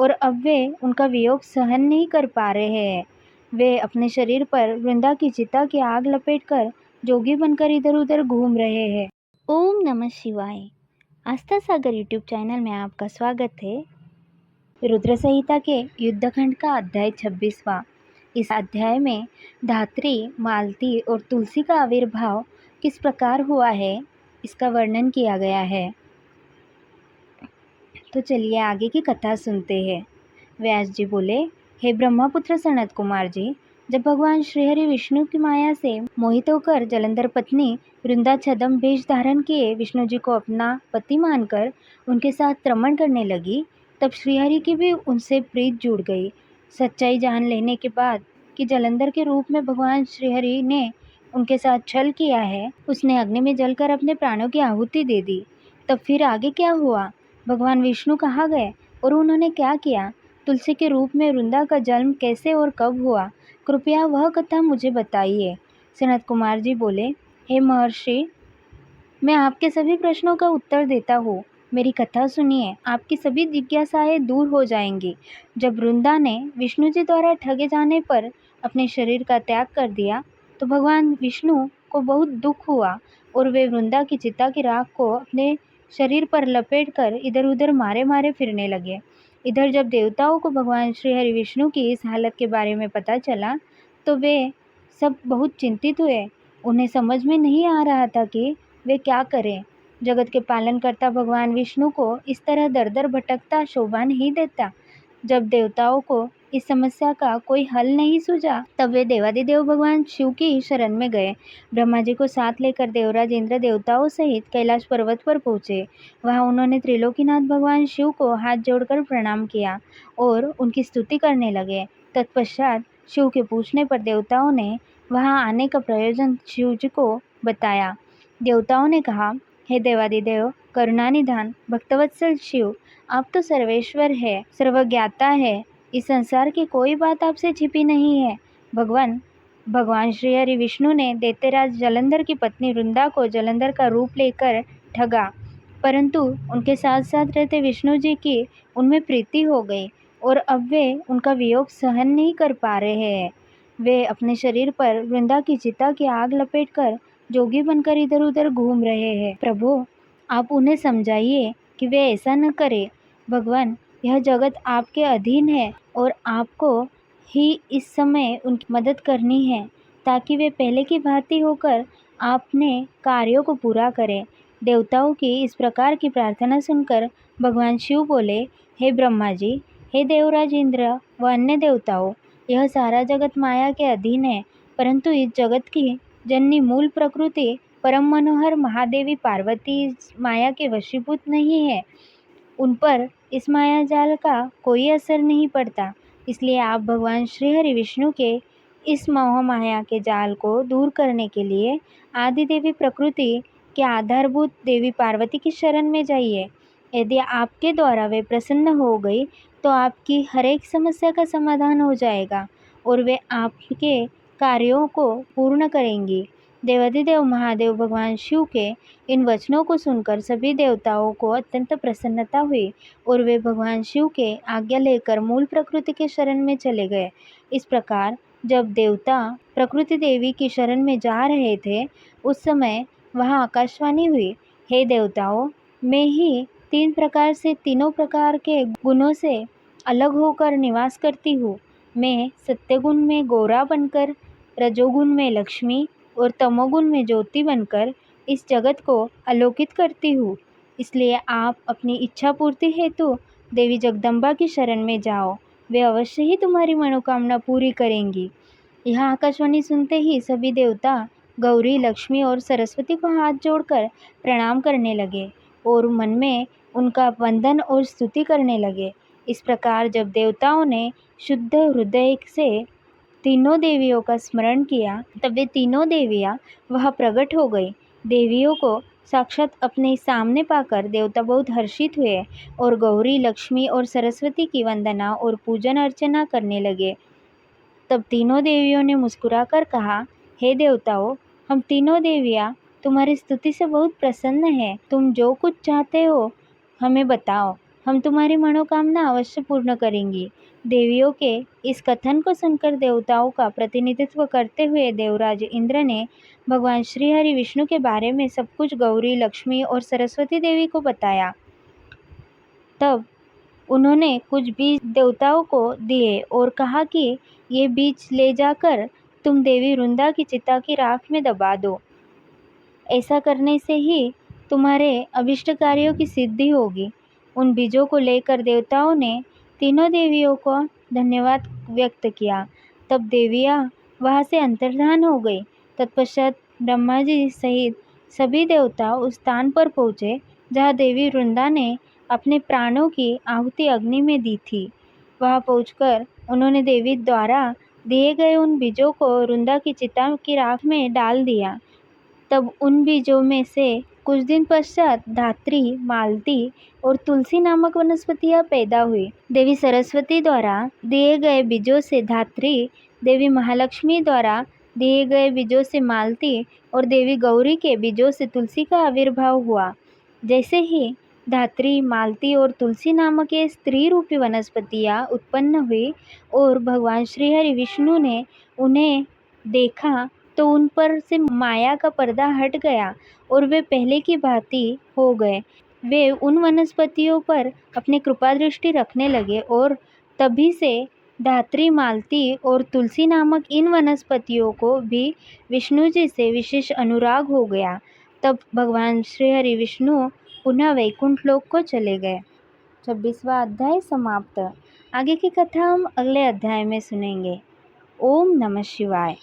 और अब वे उनका वियोग सहन नहीं कर पा रहे हैं। वे अपने शरीर पर वृंदा की चिता की आग लपेटकर जोगी बनकर इधर उधर घूम रहे हैं। ओम नमः शिवाय। आस्था सागर यूट्यूब चैनल में आपका स्वागत है। रुद्र संहिता के युद्धखंड का अध्याय 26वां। इस अध्याय में धात्री, मालती और तुलसी का आविर्भाव किस प्रकार हुआ है, इसका वर्णन किया गया है। तो चलिए आगे की कथा सुनते हैं। व्यास जी बोले, हे ब्रह्मपुत्र सनत कुमार जी, जब भगवान श्रीहरि विष्णु की माया से मोहित होकर जलंधर पत्नी वृंदा छद्म भेष धारण किए विष्णु जी को अपना पति मानकर उनके साथ रमण करने लगी, तब श्रीहरि की भी उनसे प्रीत जुड़ गई। सच्चाई जान लेने के बाद कि जलंधर के रूप में भगवान श्रीहरि ने उनके साथ छल किया है, उसने अग्नि में जलकर अपने प्राणों की आहुति दे दी। तब फिर आगे क्या हुआ? भगवान विष्णु कहाँ गए और उन्होंने क्या किया? तुलसी के रूप में वृंदा का जन्म कैसे और कब हुआ? कृपया वह कथा मुझे बताइए। सनत कुमार जी बोले, हे महर्षि, मैं आपके सभी प्रश्नों का उत्तर देता हूँ। मेरी कथा सुनिए, आपकी सभी जिज्ञासाएं दूर हो जाएंगी। जब वृंदा ने विष्णु जी द्वारा ठगे जाने पर अपने शरीर का त्याग कर दिया, तो भगवान विष्णु को बहुत दुख हुआ और वे वृंदा की चिता की राख को अपने शरीर पर लपेटकर इधर उधर मारे मारे फिरने लगे। इधर जब देवताओं को भगवान श्री हरि विष्णु की इस हालत के बारे में पता चला, तो वे सब बहुत चिंतित हुए। उन्हें समझ में नहीं आ रहा था कि वे क्या करें। जगत के पालनकर्ता भगवान विष्णु को इस तरह दर दर भटकता शोभा नहीं देता। जब देवताओं को इस समस्या का कोई हल नहीं सूझा, तब वे देवादिदेव भगवान शिव की शरण में गए। ब्रह्मा जी को साथ लेकर देवराज इंद्र देवताओं सहित कैलाश पर्वत पर पहुँचे। वहाँ उन्होंने त्रिलोकीनाथ भगवान शिव को हाथ जोड़कर प्रणाम किया और उनकी स्तुति करने लगे। तत्पश्चात शिव के पूछने पर देवताओं ने वहाँ आने का प्रयोजन शिव जी को बताया। देवताओं ने कहा, हे देवादिदेव, करुणानिधान भक्तवत्सल शिव, आप तो सर्वेश्वर है, सर्वज्ञाता है। इस संसार की कोई बात आपसे छिपी नहीं है। भगवान श्री हरि विष्णु ने दैत्यराज जलंधर की पत्नी वृंदा को जलंधर का रूप लेकर ठगा, परंतु उनके साथ साथ रहते विष्णु जी की उनमें प्रीति हो गई और अब वे उनका वियोग सहन नहीं कर पा रहे हैं। वे अपने शरीर पर वृंदा की चिता की आग लपेटकर जोगी बनकर इधर उधर घूम रहे हैं। प्रभु, आप उन्हें समझाइए कि वे ऐसा न करें। भगवान, यह जगत आपके अधीन है और आपको ही इस समय उनकी मदद करनी है, ताकि वे पहले की भांति होकर अपने कार्यों को पूरा करें। देवताओं की इस प्रकार की प्रार्थना सुनकर भगवान शिव बोले, हे ब्रह्मा जी, हे देवराज इंद्र व अन्य देवताओं, यह सारा जगत माया के अधीन है, परंतु इस जगत की जननी मूल प्रकृति परम मनोहर महादेवी पार्वती माया के वशीभूत नहीं है। उन पर इस माया जाल का कोई असर नहीं पड़ता। इसलिए आप भगवान श्री हरि विष्णु के इस मोह माया के जाल को दूर करने के लिए आदि देवी प्रकृति के आधारभूत देवी पार्वती की शरण में जाइए। यदि आपके द्वारा वे प्रसन्न हो गई, तो आपकी हर एक समस्या का समाधान हो जाएगा और वे आपके कार्यों को पूर्ण करेंगी। देवादिदेव महादेव भगवान शिव के इन वचनों को सुनकर सभी देवताओं को अत्यंत प्रसन्नता हुई और वे भगवान शिव के आज्ञा लेकर मूल प्रकृति के शरण में चले गए। इस प्रकार जब देवता प्रकृति देवी की शरण में जा रहे थे, उस समय वहाँ आकाशवाणी हुई, हे देवताओं, मैं ही 3 प्रकार से तीनों प्रकार के गुणों से अलग होकर निवास करती हूँ। मैं सत्यगुण में गौरा बनकर, रजोगुण में लक्ष्मी और तमोगुण में ज्योति बनकर इस जगत को आलोकित करती हूँ। इसलिए आप अपनी इच्छा पूर्ति हेतु देवी जगदम्बा की शरण में जाओ, वे अवश्य ही तुम्हारी मनोकामना पूरी करेंगी। यह आकाशवाणी सुनते ही सभी देवता गौरी, लक्ष्मी और सरस्वती को हाथ जोड़कर प्रणाम करने लगे और मन में उनका वंदन और स्तुति करने लगे। इस प्रकार जब देवताओं ने शुद्ध हृदय से तीनों देवियों का स्मरण किया, तब वे तीनों देवियाँ वह प्रकट हो गई। देवियों को साक्षात अपने सामने पाकर देवता बहुत हर्षित हुए और गौरी, लक्ष्मी और सरस्वती की वंदना और पूजन अर्चना करने लगे। तब तीनों देवियों ने मुस्कुराकर कहा, हे देवताओं, हम तीनों देवियाँ तुम्हारी स्तुति से बहुत प्रसन्न हैं। तुम जो कुछ चाहते हो हमें बताओ, हम तुम्हारी मनोकामना अवश्य पूर्ण करेंगी। देवियों के इस कथन को सुनकर देवताओं का प्रतिनिधित्व करते हुए देवराज इंद्र ने भगवान श्री हरि विष्णु के बारे में सब कुछ गौरी, लक्ष्मी और सरस्वती देवी को बताया। तब उन्होंने कुछ बीज देवताओं को दिए और कहा कि ये बीज ले जाकर तुम देवी वृंदा की चिता की राख में दबा दो। ऐसा करने से ही तुम्हारे अभिष्ट कार्यों की सिद्धि होगी। उन बीजों को लेकर देवताओं ने तीनों देवियों को धन्यवाद व्यक्त किया। तब देवियाँ वहाँ से अंतर्धान हो गई। तत्पश्चात ब्रह्मा जी सहित सभी देवता उस स्थान पर पहुँचे जहाँ देवी वृंदा ने अपने प्राणों की आहुति अग्नि में दी थी। वहाँ पहुँचकर उन्होंने देवी द्वारा दिए गए उन बीजों को वृंदा की चिता की राख में डाल दिया। तब उन बीजों में से कुछ दिन पश्चात धात्री, मालती और तुलसी नामक वनस्पतियां पैदा हुई। देवी सरस्वती द्वारा दिए गए बीजों से धात्री, देवी महालक्ष्मी द्वारा दिए गए बीजों से मालती और देवी गौरी के बीजों से तुलसी का आविर्भाव हुआ। जैसे ही धात्री, मालती और तुलसी नामक ये स्त्री रूपी वनस्पतियां उत्पन्न हुई और भगवान श्री हरि विष्णु ने उन्हें देखा तो उन पर से माया का पर्दा हट गया और वे पहले की भांति हो गए। वे उन वनस्पतियों पर अपनी कृपा दृष्टि रखने लगे और तभी से धात्री, मालती और तुलसी नामक इन वनस्पतियों को भी विष्णु जी से विशेष अनुराग हो गया। तब भगवान श्री हरि विष्णु पुनः वैकुंठ लोक को चले गए। 26वां अध्याय समाप्त। आगे की कथा हम अगले अध्याय में सुनेंगे। ओम नमः शिवाय।